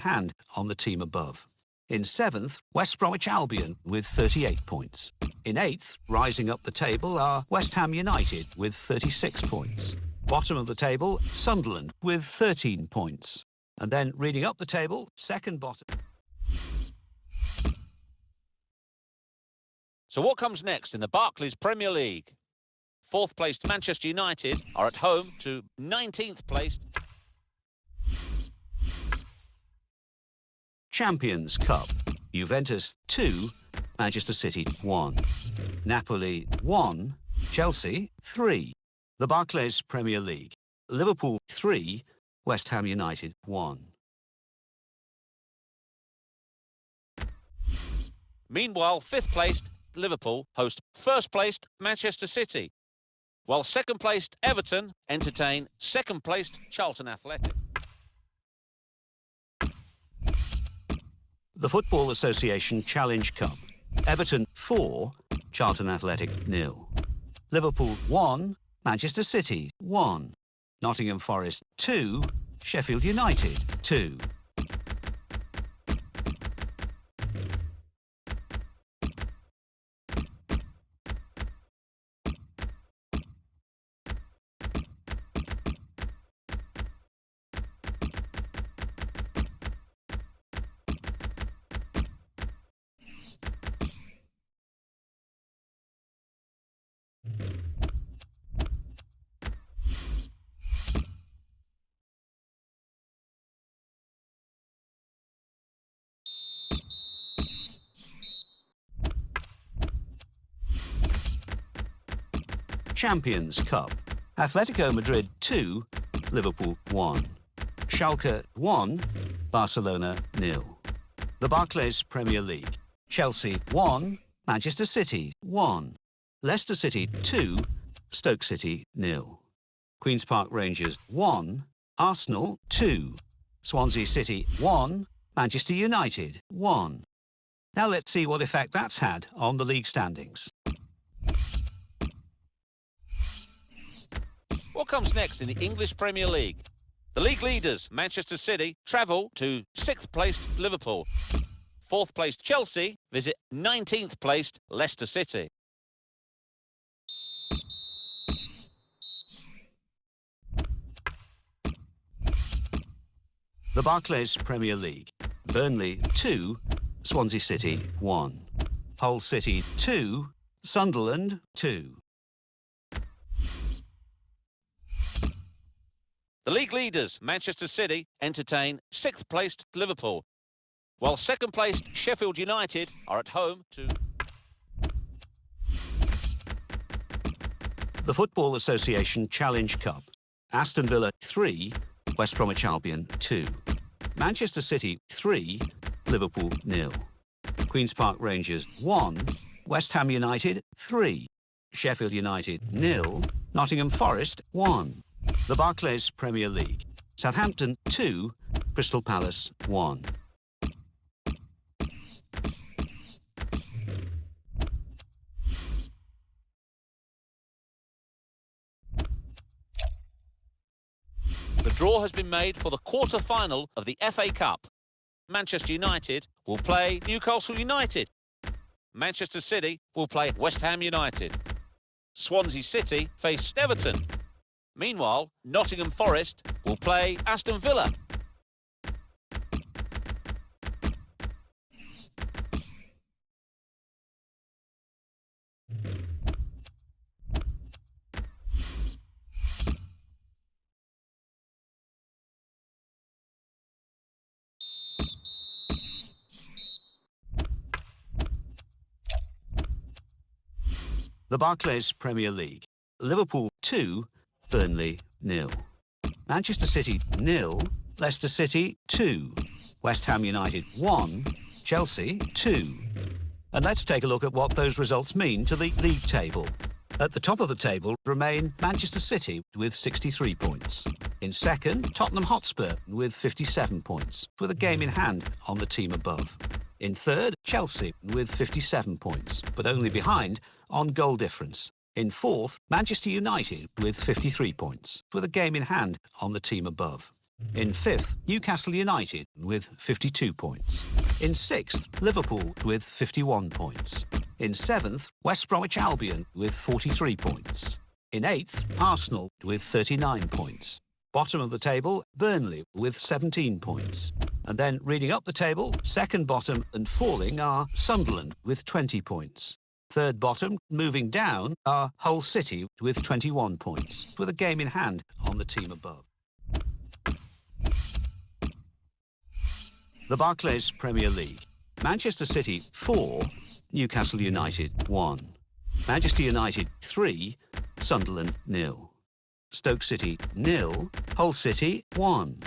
hand on the team above. In 7th, West Bromwich Albion with 38 points. In 8th, rising up the table, are West Ham United with 36 points. Bottom of the table, Sunderland with 13 points. And then reading up the table, second bottom. So what comes next in the Barclays Premier League? 4th placed Manchester United are at home to 19th placed Champions Cup. Juventus 2, Manchester City 1. Napoli 1, Chelsea 3. The Barclays Premier League. Liverpool 3, West Ham United 1. Meanwhile, 5th placed Liverpool host 1st placed Manchester City, while 2nd placed Everton entertain 2nd placed Charlton Athletic. The Football Association Challenge Cup. Everton 4, Charlton Athletic 0. Liverpool 1, Manchester City 1. Nottingham Forest 2, Sheffield United 2. Champions Cup. Atletico Madrid 2, Liverpool 1. Schalke 1, Barcelona 0. The Barclays Premier League. Chelsea 1, Manchester City 1. Leicester City 2, Stoke City 0. Queen's Park Rangers 1, Arsenal 2. Swansea City 1, Manchester United 1. Now let's see what effect that's had on the league standings. What comes next in the English Premier League? The league leaders, Manchester City, travel to 6th placed Liverpool. 4th placed Chelsea visit 19th placed Leicester City. The Barclays Premier League. Burnley 2, Swansea City 1. Hull City 2, Sunderland 2. The league leaders, Manchester City, entertain 6th placed Liverpool, while 2nd placed Sheffield United are at home to The Football Association Challenge Cup. Aston Villa 3, West Bromwich Albion 2. Manchester City 3, Liverpool 0. Queen's Park Rangers 1, West Ham United 3. Sheffield United 0, Nottingham Forest 1. The Barclays Premier League. Southampton 2, Crystal Palace 1. The draw has been made for the quarter-final of the FA Cup. Manchester United will play Newcastle United. Manchester City will play West Ham United. Swansea City face Everton. Meanwhile, Nottingham Forest will play Aston Villa. The Barclays Premier League. Liverpool 2, Burnley 0. Manchester City 0, Leicester City 2. West Ham United 1, Chelsea 2. And let's take a look at what those results mean to the league table. At the top of the table remain Manchester City with 63 points. In second, Tottenham Hotspur with 57 points, with a game in hand on the team above. In third, Chelsea with 57 points, but only behind on goal difference. In fourth, Manchester United with 53 points, with a game in hand on the team above. In 5th, Newcastle United with 52 points. In 6th, Liverpool with 51 points. In 7th, West Bromwich Albion with 43 points. In 8th, Arsenal with 39 points. Bottom of the table, Burnley with 17 points. And then reading up the table, second bottom and falling are Sunderland with 20 points. Third bottom, moving down, are Hull City with 21 points, with a game in hand on the team above. The Barclays Premier League. Manchester City 4, Newcastle United 1. Manchester United 3, Sunderland 0. Stoke City 0, Hull City 1.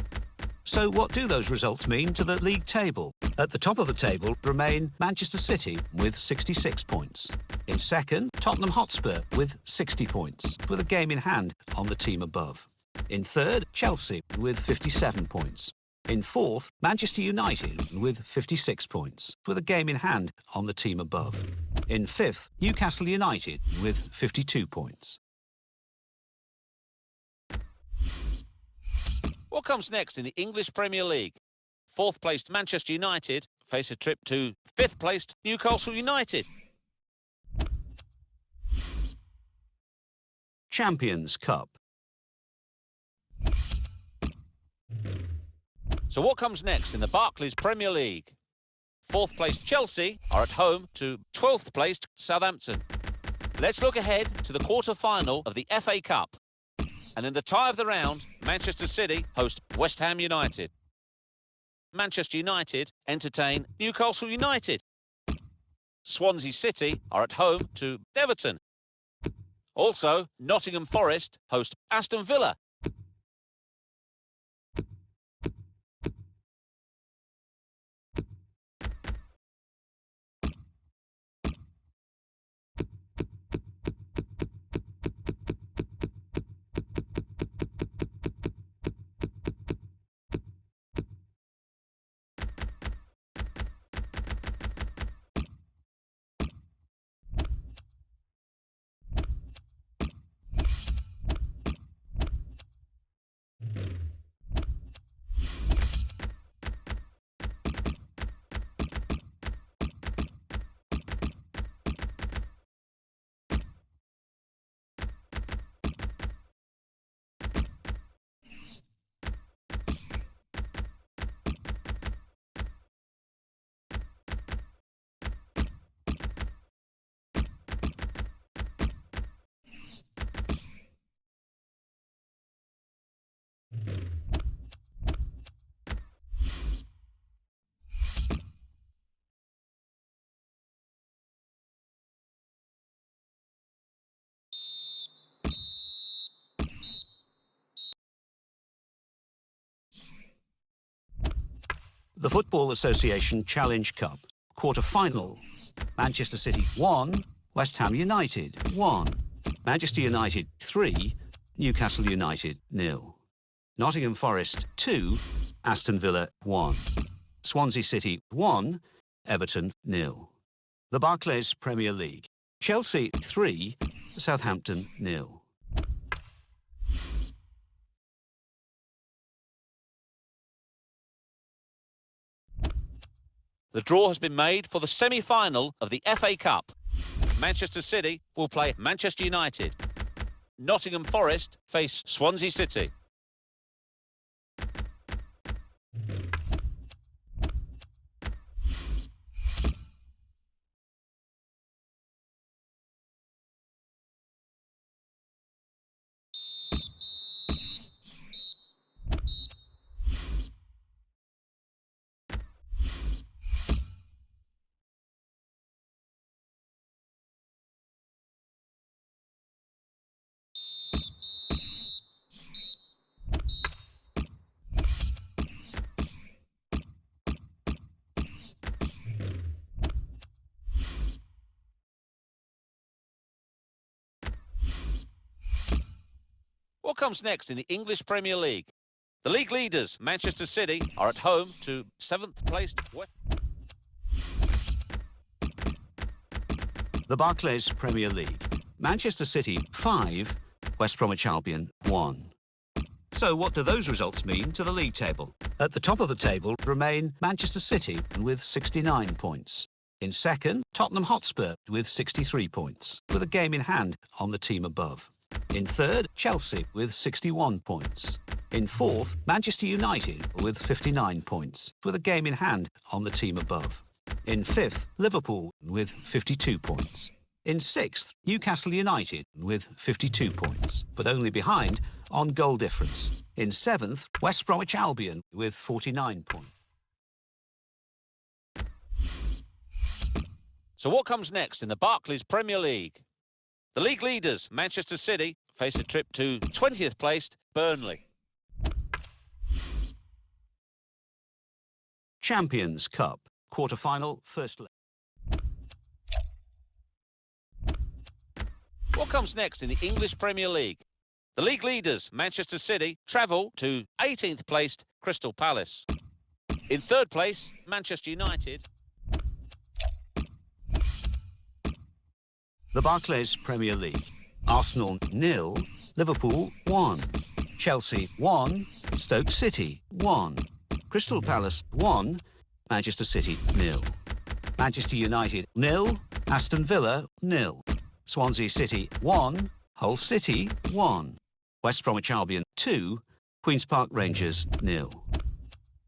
So what do those results mean to the league table? At the top of the table remain Manchester City with 66 points. In second, Tottenham Hotspur with 60 points, with a game in hand on the team above. In third, Chelsea with 57 points. In fourth, Manchester United with 56 points, with a game in hand on the team above. In fifth, Newcastle United with 52 points. What comes next in the English Premier League? 4th placed Manchester United face a trip to 5th placed Newcastle United. Champions Cup. So what comes next in the Barclays Premier League? 4th placed Chelsea are at home to 12th placed Southampton. Let's look ahead to the quarter-final of the FA Cup. And in the tie of the round, Manchester City host West Ham United. Manchester United entertain Newcastle United. Swansea City are at home to Everton. Also, Nottingham Forest host Aston Villa. The Football Association Challenge Cup. Quarter-final. Manchester City 1, West Ham United 1. Manchester United 3, Newcastle United 0. Nottingham Forest 2, Aston Villa 1. Swansea City 1, Everton 0. The Barclays Premier League. Chelsea 3, Southampton 0. The draw has been made for the semi-final of the FA Cup. Manchester City will play Manchester United. Nottingham Forest face Swansea City. What comes next in the English Premier League? The league leaders, Manchester City, are at home to 7th placed West. The Barclays Premier League. Manchester City 5, West Bromwich Albion 1. So what do those results mean to the league table? At the top of the table remain Manchester City with 69 points. In second, Tottenham Hotspur with 63 points, with a game in hand on the team above. In third, Chelsea with 61 points. In fourth, Manchester United with 59 points, with a game in hand on the team above. In fifth, Liverpool with 52 points. In sixth, Newcastle United with 52 points, but only behind on goal difference. In seventh, West Bromwich Albion with 49 points. So what comes next in the Barclays Premier League? The league leaders, Manchester City, face a trip to 20th placed Burnley. Champions Cup, quarter-final, first leg. What comes next in the English Premier League? The league leaders, Manchester City, travel to 18th placed Crystal Palace. In third place, Manchester United. The Barclays Premier League. Arsenal 0, Liverpool 1, Chelsea 1, Stoke City 1, Crystal Palace 1, Manchester City 0, Manchester United 0, Aston Villa 0, Swansea City 1, Hull City 1, West Bromwich Albion 2, Queen's Park Rangers 0.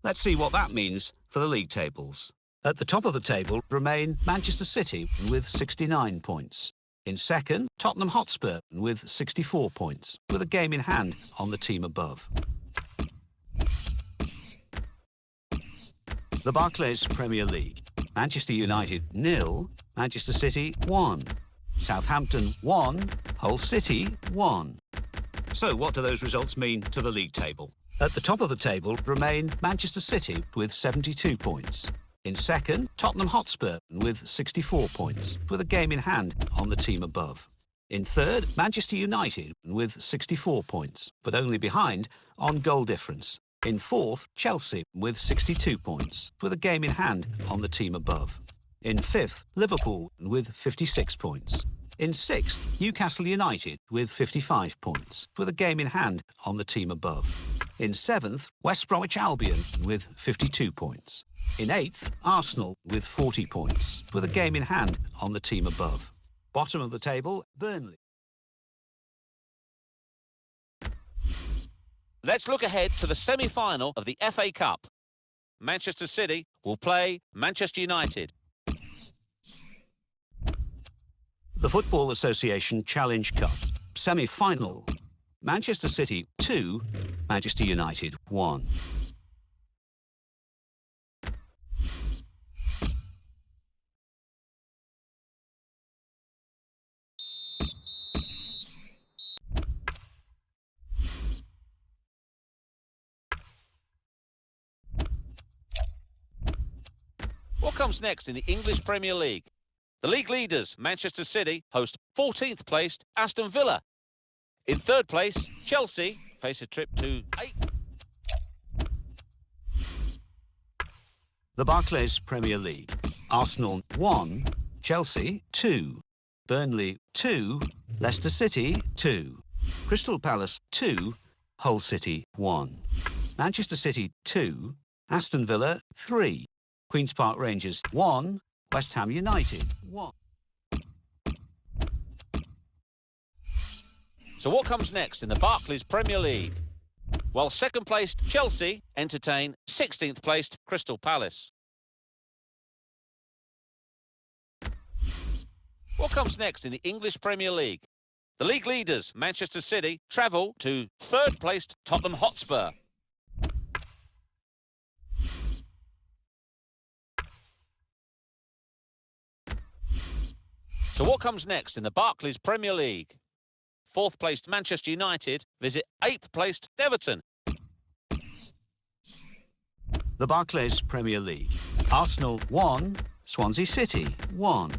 Let's see what that means for the league tables. At the top of the table remain Manchester City with 69 points. In second, Tottenham Hotspur with 64 points, with a game in hand on the team above. The Barclays Premier League. Manchester United 0, Manchester City 1, Southampton 1, Hull City 1. So what do those results mean to the league table? At the top of the table remain Manchester City with 72 points. In second, Tottenham Hotspur with 64 points, with a game in hand on the team above. In third, Manchester United with 64 points, but only behind on goal difference. In fourth, Chelsea with 62 points, with a game in hand on the team above. In fifth, Liverpool with 56 points. In sixth, Newcastle United with 55 points, with a game in hand on the team above. In seventh, West Bromwich Albion with 52 points. In eighth, Arsenal with 40 points, with a game in hand on the team above. Bottom of the table, Burnley. Let's look ahead to the semi-final of the FA Cup. Manchester City will play Manchester United. The Football Association Challenge Cup, semi-final. Manchester City 2, Manchester United 1. What comes next in the English Premier League? The league leaders, Manchester City, host 14th placed Aston Villa. In third place, Chelsea face a trip to 8th. The Barclays Premier League. Arsenal 1, Chelsea 2, Burnley 2, Leicester City 2, Crystal Palace 2, Hull City 1, Manchester City 2, Aston Villa 3, Queen's Park Rangers 1, West Ham United 1. So what comes next in the Barclays Premier League? Well, second placed Chelsea entertain 16th placed Crystal Palace. What comes next in the English Premier League? The league leaders, Manchester City, travel to third placed Tottenham Hotspur. So what comes next in the Barclays Premier League? Fourth placed Manchester United visit 8th placed Everton. The Barclays Premier League. Arsenal 1, Swansea City 1,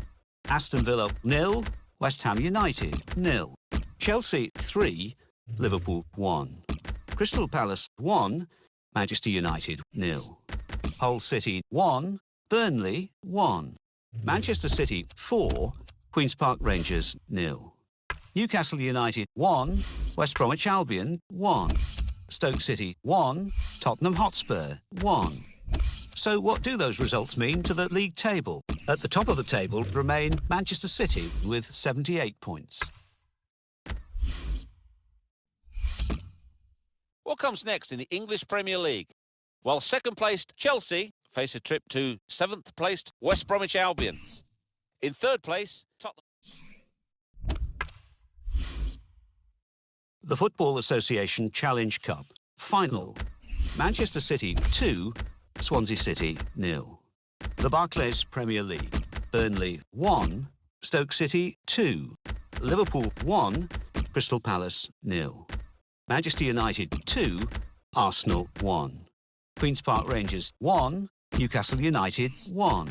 Aston Villa 0, West Ham United 0, Chelsea 3, Liverpool 1, Crystal Palace 1, Manchester United 0, Hull City 1, Burnley 1, Manchester City 4, Queen's Park Rangers 0, Newcastle United 1, West Bromwich Albion 1, Stoke City 1, Tottenham Hotspur 1. So what do those results mean to the league table? At the top of the table remain Manchester City with 78 points. What comes next in the English Premier League? Well, second-placed Chelsea face a trip to seventh-placed West Bromwich Albion. In third place, Tottenham. The Football Association Challenge Cup final. Manchester City 2, Swansea City 0. The Barclays Premier League. Burnley 1, Stoke City 2. Liverpool 1, Crystal Palace 0. Manchester United 2, Arsenal 1. Queen's Park Rangers 1, Newcastle United 1.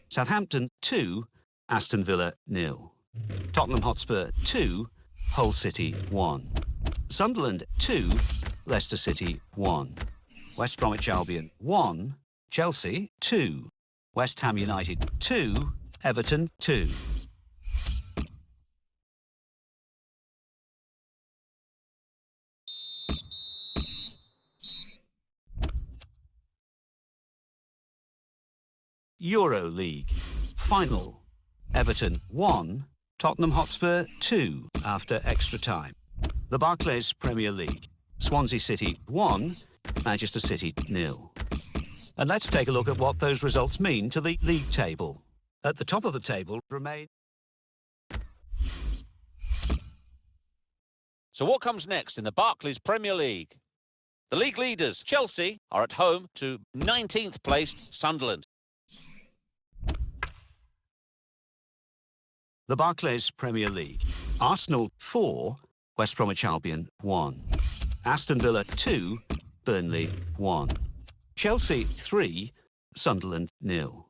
Southampton 2, Aston Villa 0. Tottenham Hotspur 2, Hull City 1. Sunderland 2, Leicester City 1. West Bromwich Albion 1, Chelsea 2. West Ham United 2, Everton 2. Euro League final. Everton 1, Tottenham Hotspur 2 after extra time. The Barclays Premier League. Swansea City 1, Manchester City 0. And let's take a look at what those results mean to the league table. At the top of the table remain... So what comes next in the Barclays Premier League? The league leaders, Chelsea, are at home to 19th placed Sunderland. The Barclays Premier League. Arsenal 4, West Bromwich Albion 1. Aston Villa 2, Burnley 1. Chelsea 3, Sunderland 0.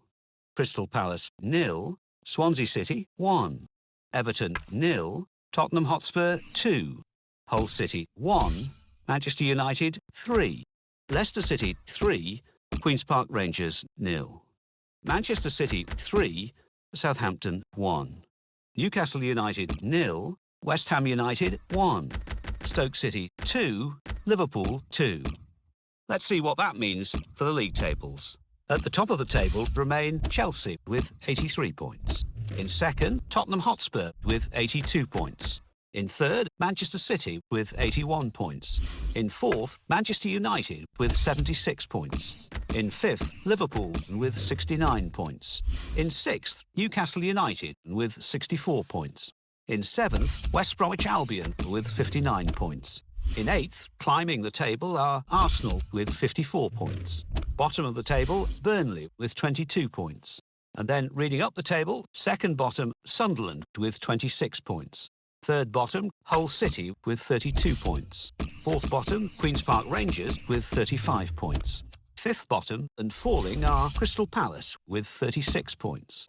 Crystal Palace 0, Swansea City 1. Everton 0, Tottenham Hotspur 2. Hull City 1, Manchester United 3. Leicester City 3, Queen's Park Rangers 0. Manchester City 3, Southampton 1. Newcastle United 0, West Ham United 1. Stoke City 2, Liverpool 2. Let's see what that means for the league tables. At the top of the table remain Chelsea with 83 points. In second, Tottenham Hotspur with 82 points. In third, Manchester City with 81 points. In fourth, Manchester United with 76 points. In fifth, Liverpool with 69 points. In sixth, Newcastle United with 64 points. In seventh, West Bromwich Albion with 59 points. In eighth, climbing the table, are Arsenal with 54 points. Bottom of the table, Burnley with 22 points. And then reading up the table, second bottom, Sunderland with 26 points. Third bottom, Hull City with 32 points. Fourth bottom, Queen's Park Rangers with 35 points. Fifth bottom and falling are Crystal Palace with 36 points.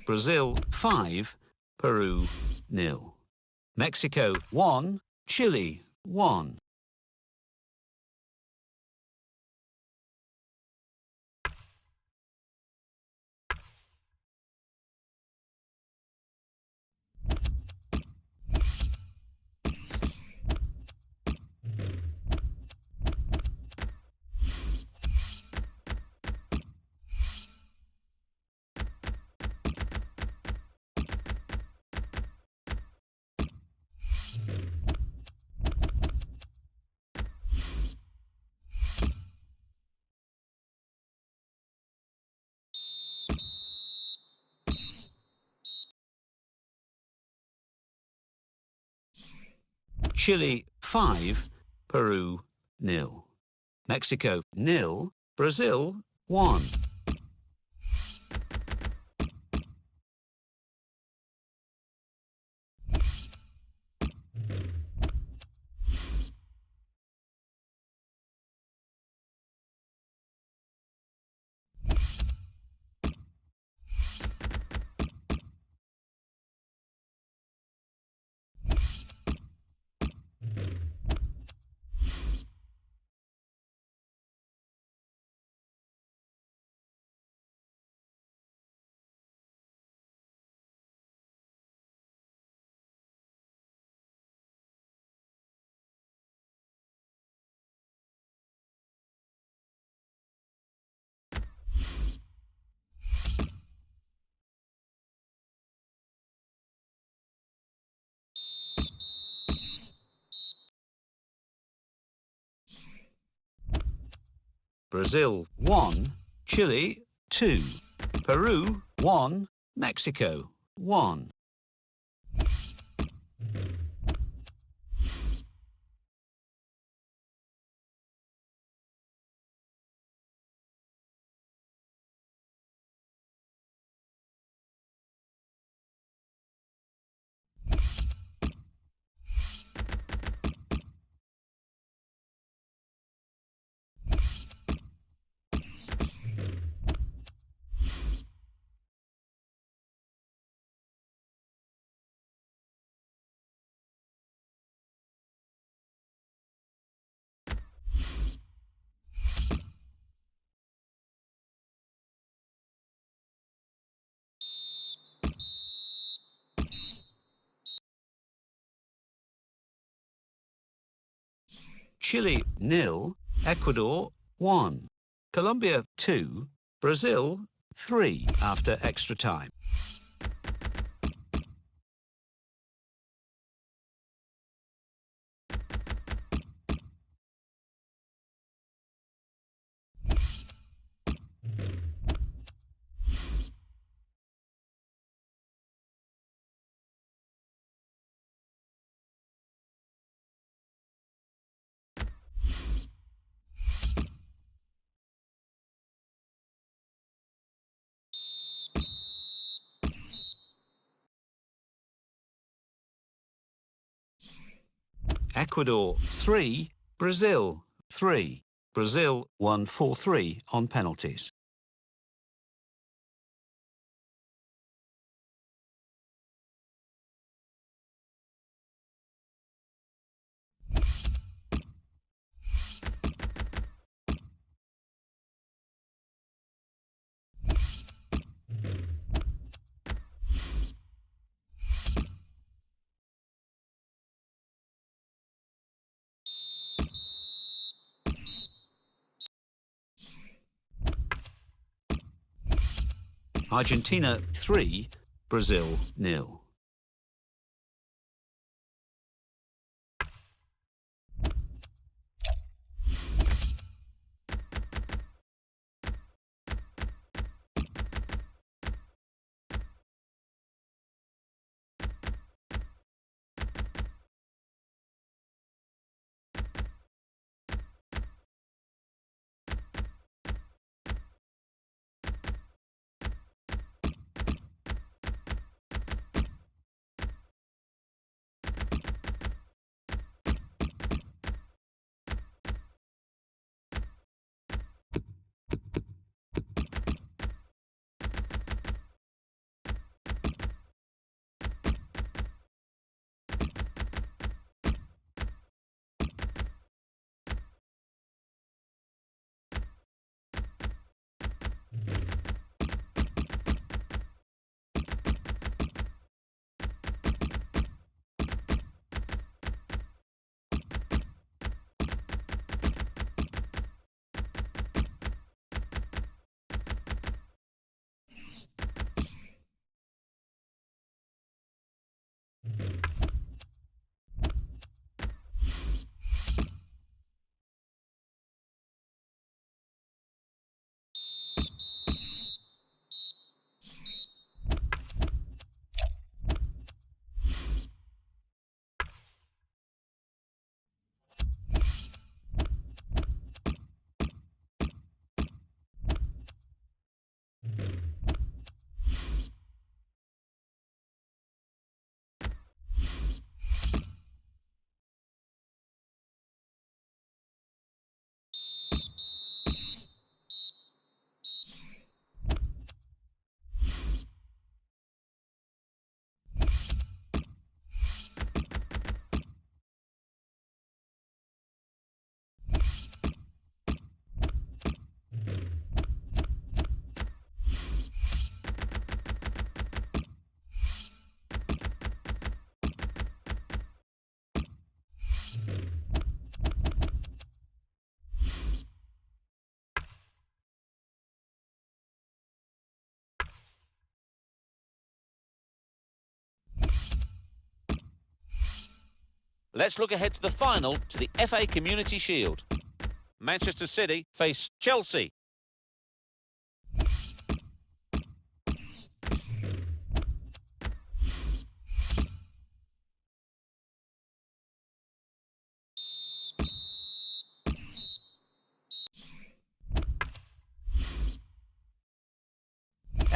Brazil 5, Peru 0. Mexico 1, Chile 1. Chile 5, Peru 0. Mexico 0, Brazil 1. Brazil 1, Chile 2, Peru 1, Mexico 1. Chile 0, Ecuador 1. Colombia 2, Brazil 3 after extra time. Ecuador 3, Brazil 3. Brazil won 4-3 on penalties. Argentina 3, Brazil 0. Let's look ahead to the final to the FA Community Shield. Manchester City face Chelsea.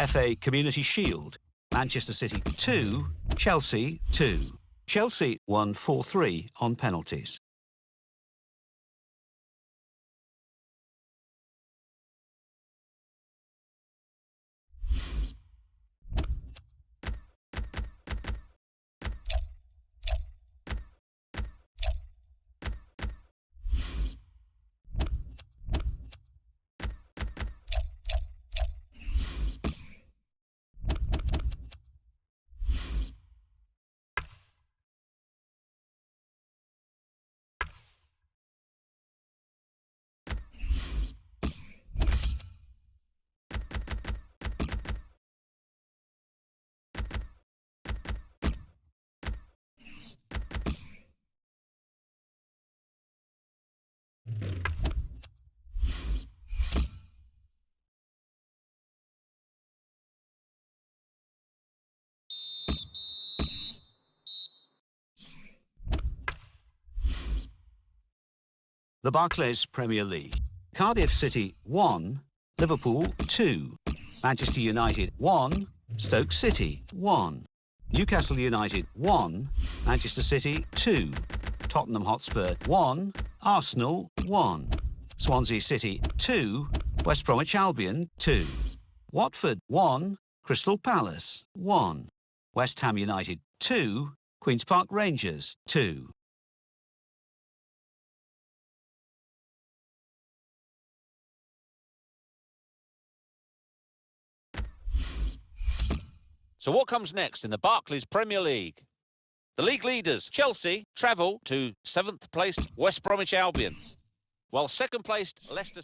FA Community Shield. Manchester City 2, Chelsea 2. Chelsea won 4-3 on penalties. The Barclays Premier League. Cardiff City 1, Liverpool 2. Manchester United 1, Stoke City 1. Newcastle United 1, Manchester City 2. Tottenham Hotspur 1, Arsenal 1. Swansea City 2, West Bromwich Albion 2. Watford 1, Crystal Palace 1. West Ham United 2, Queen's Park Rangers 2. So what comes next in the Barclays Premier League? The league leaders, Chelsea, travel to 7th placed West Bromwich Albion, while 2nd placed Leicester...